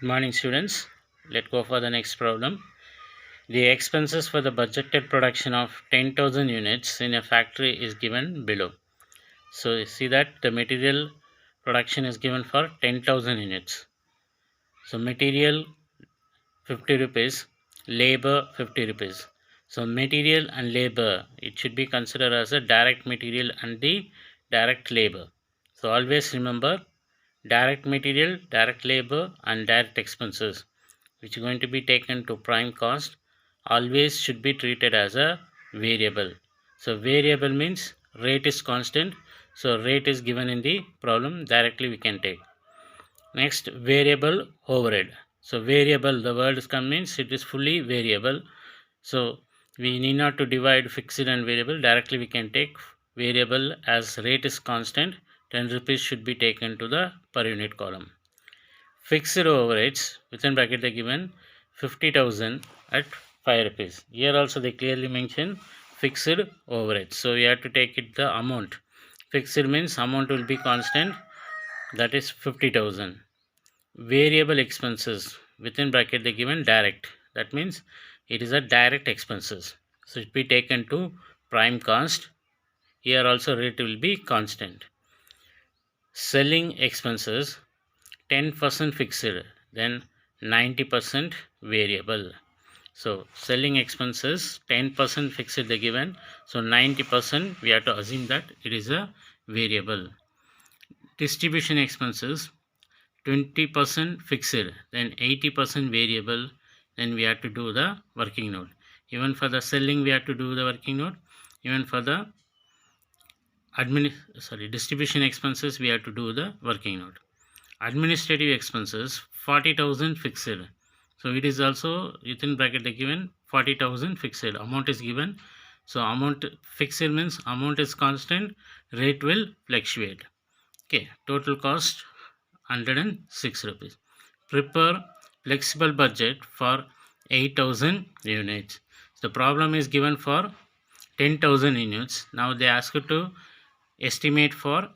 Good morning, students. Let's go for the next problem. The expenses for the budgeted production of 10,000 units in a factory is given below. So you see that the material production is given for 10,000 units. So material 50 rupees, labor 50 rupees. So material and labor, it should be considered as a direct material and the direct labor. So always remember direct material, direct labor and direct expenses which is going to be taken to prime cost always should be treated as a variable. So variable means rate is constant. So rate is given in the problem, directly we can take. Next, variable overhead. So variable, the word means it is fully variable. So we need not to divide fixed and variable. Directly we can take variable as rate is constant. 10 rupees should be taken to the per unit column. Fixed overheads within bracket they given 50,000 at 5 rupees. Here also they clearly mention fixed overheads. So we have to take it the amount. Fixed means amount will be constant, that is 50,000. Variable expenses within bracket they given direct, that means it is a direct expenses, so it be taken to prime cost. Here also rate will be constant. Selling expenses 10% fixed, then 90% variable. So selling expenses 10% fixed they given, so 90% we have to assume that it is a variable. Distribution expenses 20% fixed, then 80% variable, then we have to do the working note. Even for the selling we have to do the working note. Even for the distribution expenses we have to do the working note. Administrative expenses 40,000 fixed, so it is also within bracket they given 40,000 fixed amount is given. So amount fixed means amount is constant, rate will fluctuate. Okay, total cost 106 rupees. Prepare flexible budget for 8,000 units. The problem is given for 10,000 units. Now they ask you to estimate for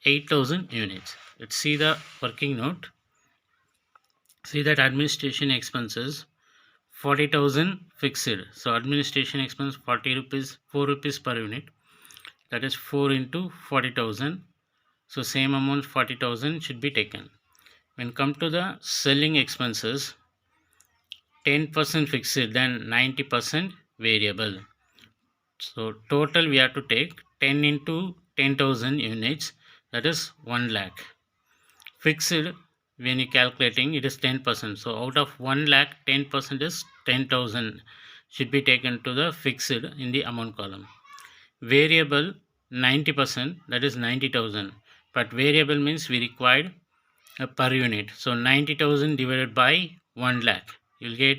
8,000 units. Let's see the working note. See that administration expenses 40,000 fixed. So administration expense 40 rupees, 4 rupees per unit. That is 4 into 40,000. So same amount 40,000 should be taken. When come to the selling expenses, 10% fixed, then 90% variable. So total we have to take 10 into 10,000 units, that is 1 lakh. Fixed, when you calculating, it is 10%. So out of 1 lakh, 10% is 10,000 should be taken to the fixed in the amount column. Variable 90%, that is 90,000. But variable means we required per unit. So 90,000 divided by 1 lakh, you'll get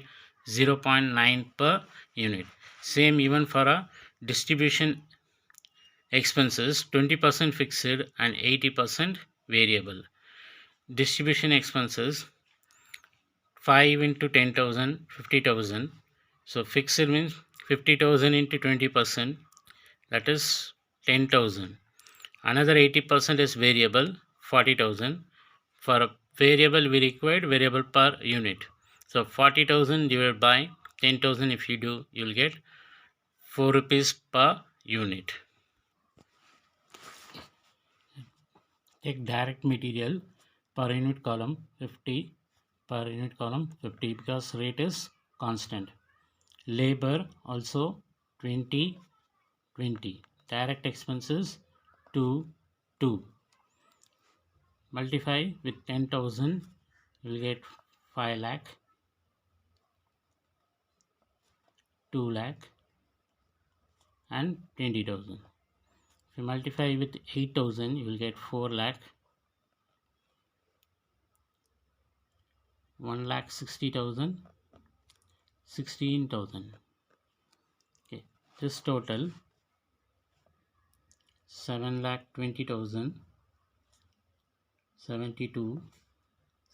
0.9 per unit. Same even for a distribution expenses, 20% fixed and 80% variable. Distribution expenses 5 into 10,000, 50,000. So fixed means 50,000 into 20%, that is 10,000. Another 80% is variable, 40,000. For variable we required variable per unit. So 40,000 divided by 10,000, if you do, you'll get 4 rupees per unit. Take direct material per unit column 50, per unit column 50 because rate is constant. Labor also 20, 20. Direct expenses 2, 2. Multiply with 10,000, you will get 5 lakh, 2 lakh and 20,000. If you multiply with 8,000, you will get 4 lakh, 1 lakh 60,000, 16,000. Okay, this total 7 lakh 20,000, 72,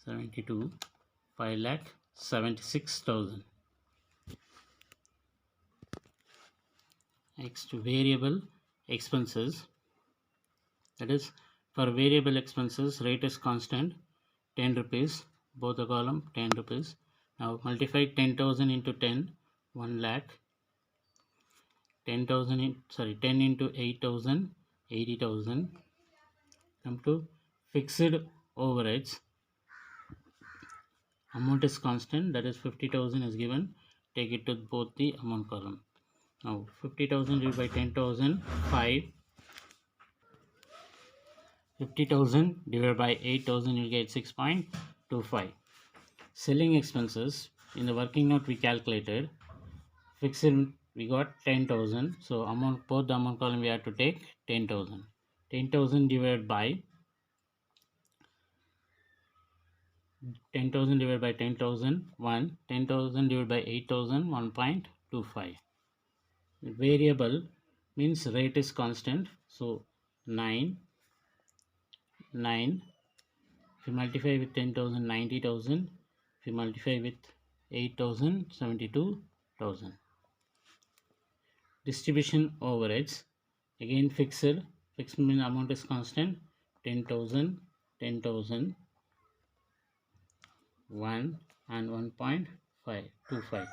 72, 5 lakh 76,000. Next, variable expenses, that is for variable expenses rate is constant 10 rupees, both the column 10 rupees. Now multiply 10,000 into 10, 1 lakh. 10,000 in, 10 into 8,000, 80,000. Come to fixed overheads. Amount is constant, that is 50,000 is given. Take it to both the amount column. Now 50,000 divided by 10,000, 5. 50,000 divided by 8,000, you get 6.25. Selling expenses, in the working note we calculated. Fixed we got 10,000. So amount, both the amount column we have to take 10,000. 10,000 divided by 10,000 divided by 10,000, 1. 10,000 divided by 8,000, 1.25. Variable means rate is constant. So 9. If you multiply with 10,000, 90,000. If you multiply with 8,000, 72,000. Distribution overheads, again fixed mean amount is constant. 10,000, 10,000, 1 and 1.525.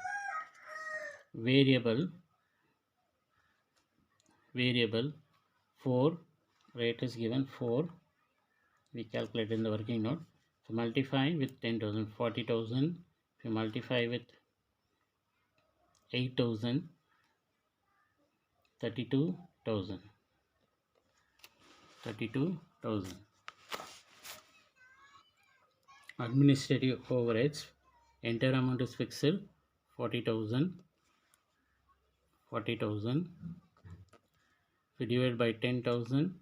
Variable 4, rate is given 4, we calculate in the working note. If you multiply with 10,000, 40,000. If you multiply with 8,000, 32,000. Administrative overheads, entire amount is fixed, 40,000. If you divide by 10,000,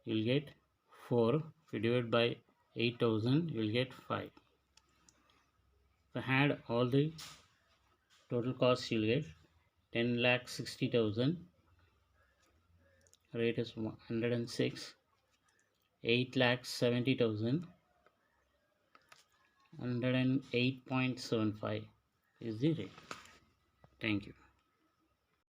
you will get 4. If you divide by 8,000, you will get 5. If you add all the total costs, you will get 10,60,000. Rate is 106. 8,70,000. 108.75 is the rate. Thank you.